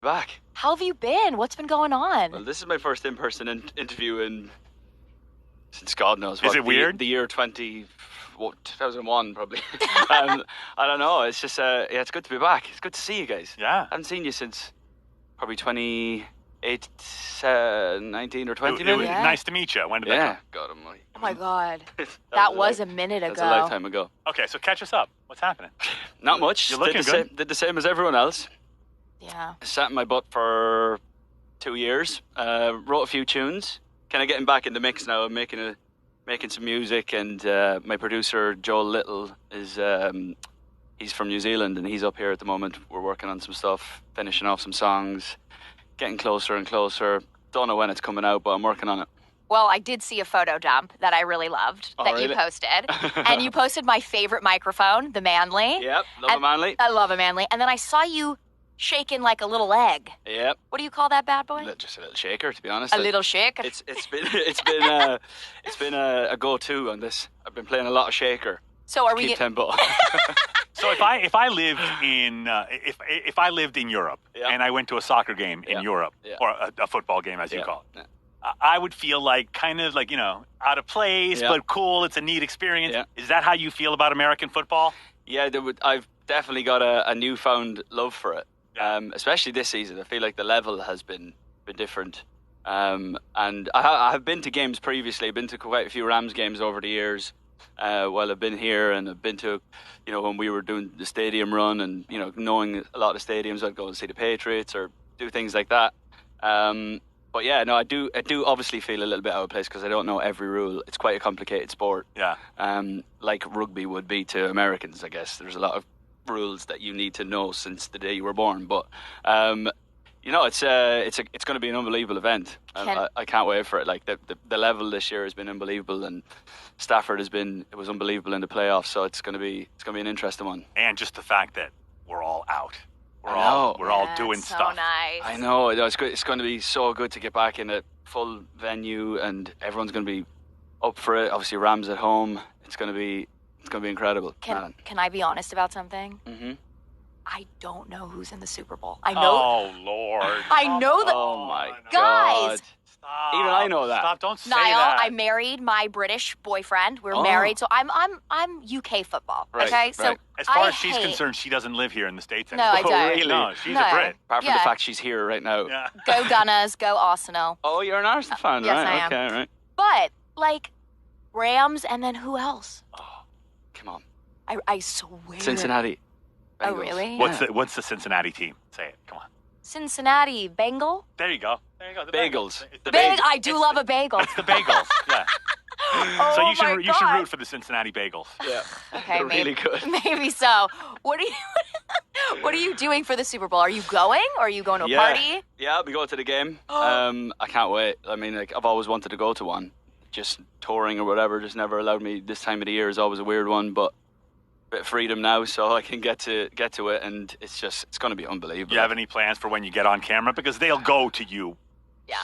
Back. How have you been? What's been going on? Well, this is my first in-person interview since God knows what. Is it weird? The year 2001 probably. I don't know. It's just yeah, it's good to be back. It's good to see you guys. Yeah. I haven't seen you since probably 19 or 20 maybe. Yeah. Nice to meet you. When did that Yeah. come? God almighty. Oh my God. That was a minute ago. That's a lifetime ago. Okay, so catch us up. What's happening? Not much. You're looking did the good. Same, did the same as everyone else. Yeah. Sat in my butt for 2 years. Wrote a few tunes. Kind of getting back in the mix now. I'm making some music, and my producer Joel Little is he's from New Zealand, and he's up here at the moment. We're working on some stuff, finishing off some songs, getting closer and closer. Don't know when it's coming out, but I'm working on it. Well, I did see a photo dump that I really loved that really? you posted. And you posted my favorite microphone, the Manly. Yep, love a Manly. I love a Manly. And then I saw you shaking like a little egg. Yep. What do you call that bad boy? Just a little shaker, to be honest. A little shaker. It's been a go-to on this. I've been playing a lot of shaker. So are to we keep tempo? So if I lived in if I lived in Europe and I went to a soccer game in Europe or a football game as you call it, I would feel like kind of like out of place but cool. It's a neat experience. Yeah. Is that how you feel about American football? Yeah, I've definitely got a newfound love for it. Especially this season. I feel like the level has been different. And I have been to games previously. I've been to quite a few Rams games over the years while I've been here, and I've been to, when we were doing the stadium run, and knowing a lot of the stadiums, I'd go and see the Patriots or do things like that. But yeah, no, I do obviously feel a little bit out of place because I don't know every rule. It's quite a complicated sport. Yeah. Like rugby would be to Americans, I guess. There's a lot of rules that you need to know since the day you were born, but it's going to be an unbelievable event. I can't wait for it. Like the level this year has been unbelievable, and Stafford it was unbelievable in the playoffs. So it's going to be an interesting one. And just the fact that we're all out, we're all doing so stuff. Nice. I know it's good. It's going to be so good to get back in a full venue, and everyone's going to be up for it. Obviously, Rams at home. It's going to be incredible. Can I be honest about something? Mm-hmm. I don't know who's in the Super Bowl. I know. Oh Lord! I know that. Oh my Guys. God! Even I know that. Stop! Don't say Niall, that. I married my British boyfriend. We're Oh. married, so I'm UK football. Right, okay, so right. As far I as she's hate- concerned, she doesn't live here in the States No, anymore. I don't. Really? No, she's No. a Brit. Apart from Yeah. the fact she's here right now. Yeah. Go Gunners, go Arsenal. Oh, you're an Arsenal fan, yes, right? I am. Okay, right. But like Rams, and then who else? Oh, come on. I swear. Cincinnati. Oh, Bengals. really? What's the Cincinnati team? Say it. Come on. Cincinnati Bengal. There you go. There you go. The Bagels. It's the Big. bagels. I do love a bagel. It's the bagels. Yeah. Oh So you should my you should God. root for the Cincinnati Bagels. Yeah. Okay, They're maybe, really good. maybe so. What are you doing for the Super Bowl? Are you going, or are you going to a party? Yeah, I'll be going to the game. I can't wait. I mean, like, I've always wanted to go to one. Just touring or whatever just never allowed me. This time of the year is always a weird one, but a bit of freedom now, so I can get to it, and it's going to be unbelievable. Do you have any plans for when you get on camera? Because they'll go to you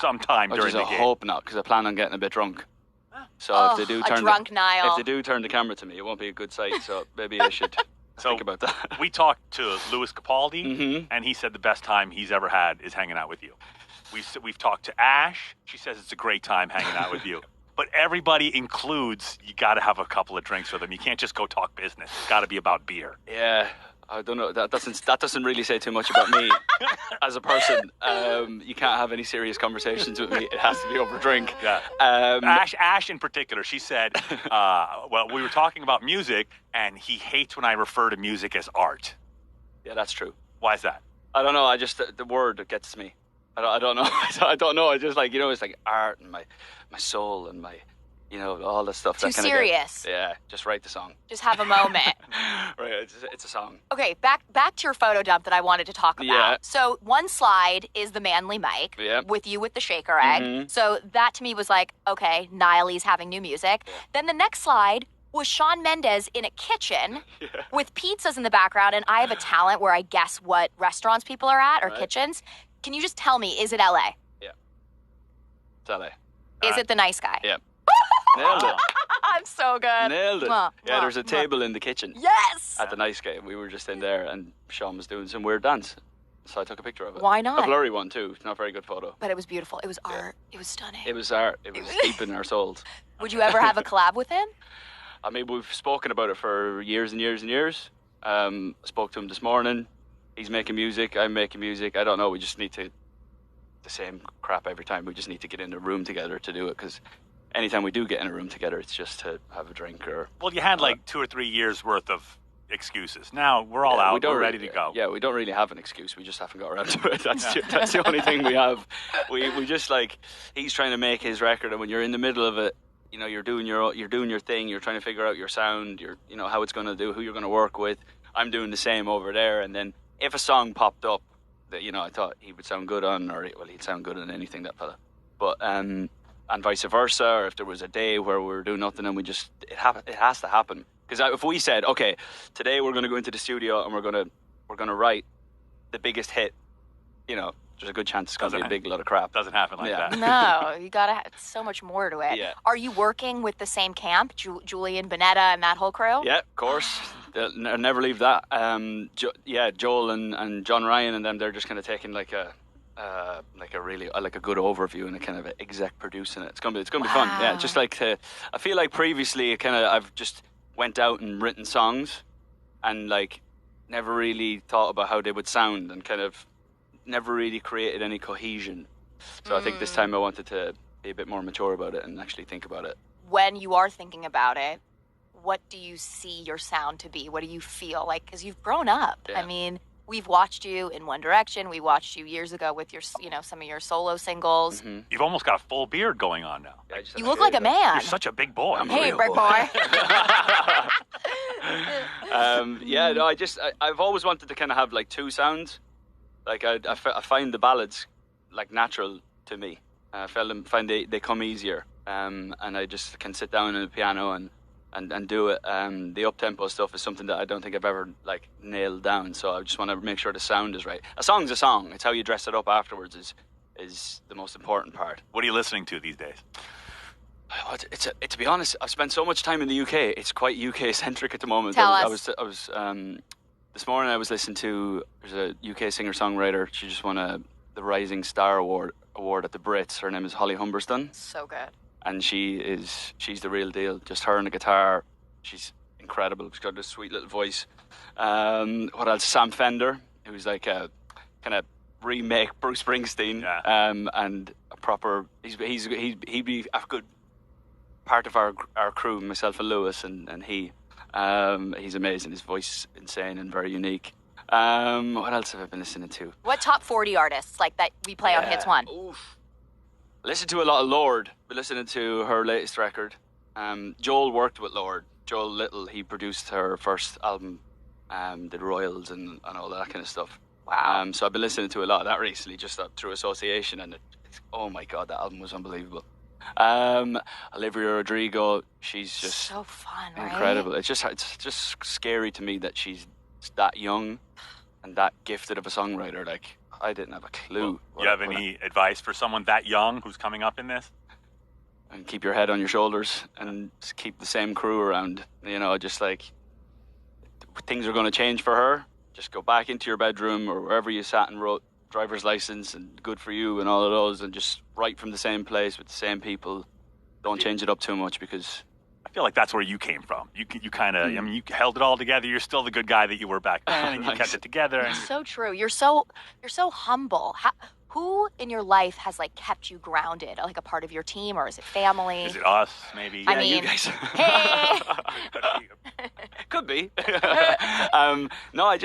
sometime I during just the game. hope not, because I plan on getting a bit drunk. So Oh, if they do a turn drunk Niall. if they do turn the camera to me, it won't be a good sight. So maybe I should think about that. We talked to Louis Capaldi, Mhm. and he said the best time he's ever had is hanging out with you. We've talked to Ash. She says it's a great time hanging out with you. But everybody includes you got to have a couple of drinks with them. You can't just go talk business. It's got to be about beer. Yeah, I don't know. That doesn't really say too much about me as a person. You can't have any serious conversations with me. It has to be over drink. Yeah. Ash in particular, she said, well, we were talking about music, and he hates when I refer to music as art. Yeah, that's true. Why is that? I don't know. I just the word gets me. I don't know. I don't know. I just like it's like art and my soul and my all the stuff. Too that kinda serious. Yeah, just write the song. Just have a moment. Right, it's a song. Okay, back to your photo dump that I wanted to talk about. Yeah. So one slide is the Manly mic with you with the shaker egg. Mhm. So that to me was like, okay, Niall's having new music. Yeah. Then the next slide was Shawn Mendes in a kitchen with pizzas in the background, and I have a talent where I guess what restaurants people are at or Right. kitchens. Can you just tell me, is it LA? It's LA. Is it the nice guy? Yeah. Nailed it. I'm so good. Nailed it. Mwah, Yeah, mwah, there's a mwah. table in the kitchen Yes. at the nice guy. We were just in there, and Sean was doing some weird dance. so I took a picture of it. Why not? A blurry one too. It's not a very good photo. But it was beautiful. It was art. It was stunning. It was art. It was deep in our souls. Would you ever have a collab with him? I mean, we've spoken about it for years and years and years. I spoke to him this morning. He's making music. I'm making music. I don't know. We just need to the same crap every time. We just need to get in a room together to do it, because anytime we do get in a room together, it's just to have a drink or... Well, you had like 2 or 3 years worth of excuses. Now we're all out. We're ready to go. Yeah, we don't really have an excuse. We just haven't got around to it. That's the only thing we have. We just like, he's trying to make his record, and when you're in the middle of it, you know, you're doing your thing. You're trying to figure out your sound. You know how it's going to do, who you're going to work with. I'm doing the same over there, and then if a song popped up that I thought he would sound good on, or he'd sound good on anything, that fella. But and vice versa, or if there was a day where we were doing nothing and it has to happen. Because if we said, okay, today we're going to go into the studio and we're going to write the biggest hit, there's a good chance it's going to be a big load of crap. Doesn't happen like that. No, you got to have so much more to it. Yeah. Are you working with the same camp, Julian Bonetta and that whole crew? Yeah, of course. They'll never leave that. Joel and John Ryan and them, they're just kind of taking like a good overview and a kind of exec producing it. It's gonna be fun. Yeah, just like I feel like previously I've just went out and written songs and like never really thought about how they would sound and kind of never really created any cohesion. So I think this time I wanted to be a bit more mature about it and actually think about it. When you are thinking about it, what do you see your sound to be? What do you feel like? Because you've grown up. Yeah. I mean, we've watched you in One Direction. We watched you years ago with your, some of your solo singles. Mm-hmm. You've almost got a full beard going on now. Yeah, you look like a man. You're such a big boy. Hey, big boy. I've always wanted to kind of have like two sounds. Like I find the ballads like natural to me. I find they come easier, and I just can sit down on the piano and do it. The up-tempo stuff is something that I don't think I've ever like nailed down. So I just want to make sure the sound is right. A song's a song. It's how you dress it up afterwards is the most important part. What are you listening to these days? To be honest, I've spent so much time in the UK. It's quite UK centric at the moment. Tell us. I was this morning I was listening to, there's a UK singer-songwriter. She just won the Rising Star Award at the Brits. Her name is Holly Humberston. So good. And she's the real deal. Just her and the guitar. She's incredible. She's got this sweet little voice. What else? Sam Fender, who's like a kind of remake Bruce Springsteen. Yeah. And a proper. He'd be a good part of our crew. Myself and Lewis and he. He's amazing. His voice insane and very unique. What else have I been listening to? What top 40 artists like that we play on Hits One? Oof. I listen to a lot of Lorde. We're listening to her latest record. Joel worked with Lorde. Joel Little, he produced her first album, did Royals and all that kind of stuff. Wow. So I've been listening to a lot of that recently, just through association, and it's oh my god, that album was unbelievable. Olivia Rodrigo, she's just so fun, right? Incredible. It's just scary to me that she's that young and that gifted of a songwriter. Like, I didn't have a clue. You have any advice for someone that young who's coming up in this? And keep your head on your shoulders and just keep the same crew around. Just like things are going to change for her. Just go back into your bedroom or wherever you sat and wrote driver's license and good for you and all of those, and just write from the same place with the same people. Don't change it up too much, because I feel like that's where you came from. You kind of, I mean, you held it all together. You're still the good guy that you were back then, and you kept it together. And... So true. You're so humble. Who in your life has like kept you grounded? Like a part of your team, or is it family? Is it us? Maybe. I mean, you guys. Hey. Could be. No, I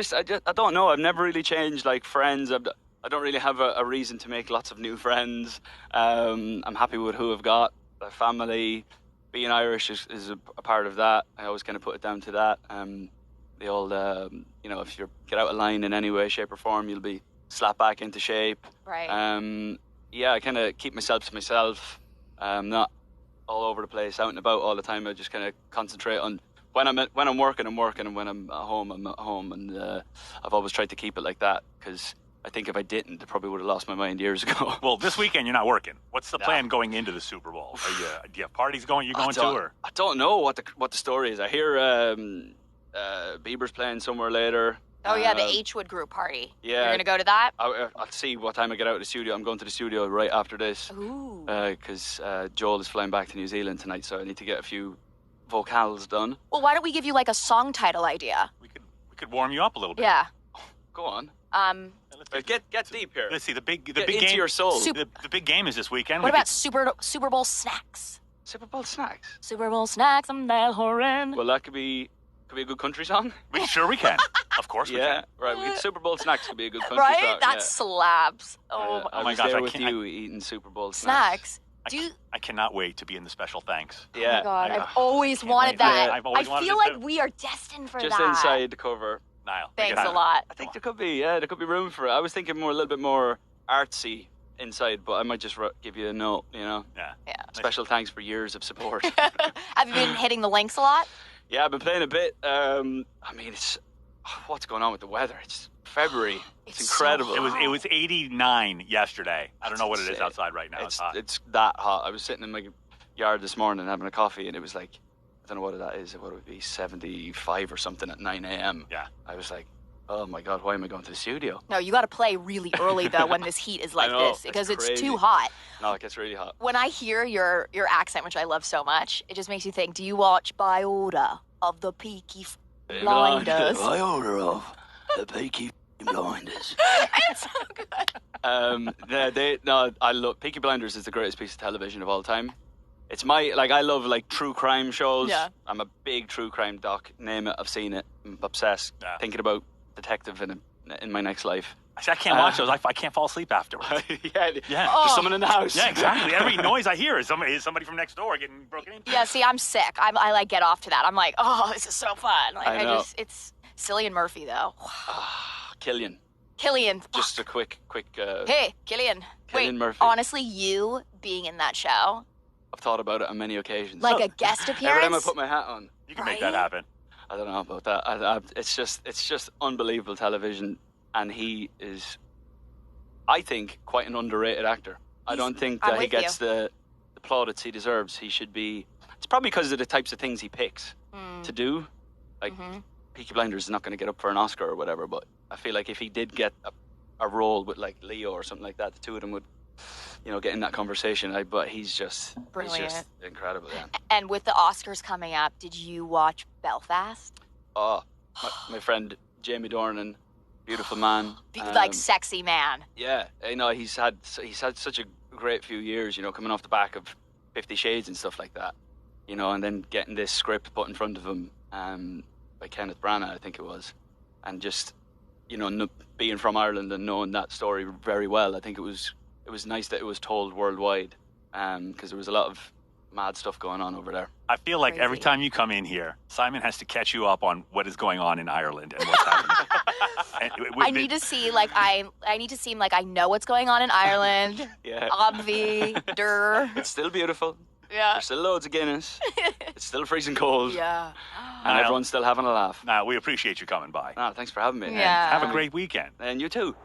don't know. I've never really changed like friends. I don't really have a reason to make lots of new friends. I'm happy with who I've got. My family, being Irish is a part of that. I always kind of put it down to that. The old, if you get out of line in any way, shape or form, you'll be slapped back into shape. Right. I kind of keep myself to myself. Not all over the place, out and about all the time. I just kind of concentrate on when I'm working, I'm working, and when I'm at home, I'm at home. And I've always tried to keep it like that, because I think if I didn't, I probably would have lost my mind years ago. Well, this weekend you're not working. What's the plan going into the Super Bowl? Do you have parties going? You going to? Or? I don't know what the story is. I hear Bieber's playing somewhere later. Oh, yeah, the H-Wood group party. Yeah. You're going to go to that? I'll see what time I get out of the studio. I'm going to the studio right after this. Ooh. Because Joel is flying back to New Zealand tonight, so I need to get a few vocals done. Well, why don't we give you like a song title idea? We could warm you up a little bit. Yeah. Go on. Get deep here. Let's see, the big into game. Your soul. The big game is this weekend. What about Super Bowl snacks? Super Bowl snacks? Super Bowl snacks, I'm Niall Horan. Well, that could be a good country song. Sure we can. Of course we can. Yeah, right. Super Bowl snacks could be a good country right? song. That slaps. Oh my gosh, I was there with you eating Super Bowl snacks. I cannot wait to be in the special thanks. Yeah. Oh my God, I've always wanted that. Yeah, I feel like we are destined for Just that. Just inside the cover. Niall. Thanks a lot. I think there could be room for it. I was thinking a little bit more artsy inside, but I might just give you a note, Yeah. Special thanks for years of support. Have you been hitting the links a lot? Yeah, I've been playing a bit. I mean, what's going on with the weather? It's February. It's incredible. So it was 89 yesterday. I don't know what it is outside right now. It's hot. It's that hot. I was sitting in my yard this morning having a coffee, and it was like, I don't know what that is. What would it be, 75 or something at 9 a.m. Yeah. I was like, oh my God, why am I going to the studio? No, you got to play really early though when this heat is like this because it's too hot. No, it gets really hot. When I hear your accent, which I love so much, it just makes you think. Do you watch By Order of the Peaky Blinders? By order of the Peaky Blinders. It's so good. I love Peaky Blinders is the greatest piece of television of all time. It's I love true crime shows. Yeah. I'm a big true crime doc. Name it, I've seen it. I'm obsessed. Yeah. Thinking about detective in my next life. I can't watch those. I can't fall asleep afterwards. Yeah. There's someone in the house. Yeah, exactly. Every noise I hear is somebody from next door getting broken into. Yeah, see, I'm sick. I get off to that. I'm like, oh, this is so fun. It's Cillian Murphy though. Killian. Just a quick. Hey, Killian. Wait, Murphy. Honestly, you being in that show. I've thought about it on many occasions. Like a guest appearance. Every time I put my hat on, you can make that happen. I don't know about that. It's just unbelievable television, and he is, I think, quite an underrated actor. I don't think that he gets the plaudits he deserves. He should be. It's probably because of the types of things he picks to do. Like Peaky Blinders is not going to get up for an Oscar or whatever, but I feel like if he did get a role with like Leo or something like that, the two of them would, get in that conversation. But he's just brilliant. He's just incredible. Yeah. And with the Oscars coming up, did you watch Belfast? Oh, my friend Jamie Dornan, beautiful man, sexy man. Yeah, he's had such a great few years. Coming off the back of 50 Shades and stuff like that. And then getting this script put in front of him by Kenneth Branagh, I think it was, and just being from Ireland and knowing that story very well, I think it was nice that it was told worldwide, because there was a lot of mad stuff going on over there. I feel like every time you come in here, Simon has to catch you up on what is going on in Ireland and what's happening. I need to see I need to seem like I know what's going on in Ireland. Yeah. It's still beautiful. Yeah. There's still loads of Guinness. It's still freezing cold. Yeah. And everyone's still having a laugh. We appreciate you coming by. Thanks for having me. Yeah. Have a great weekend. And you too.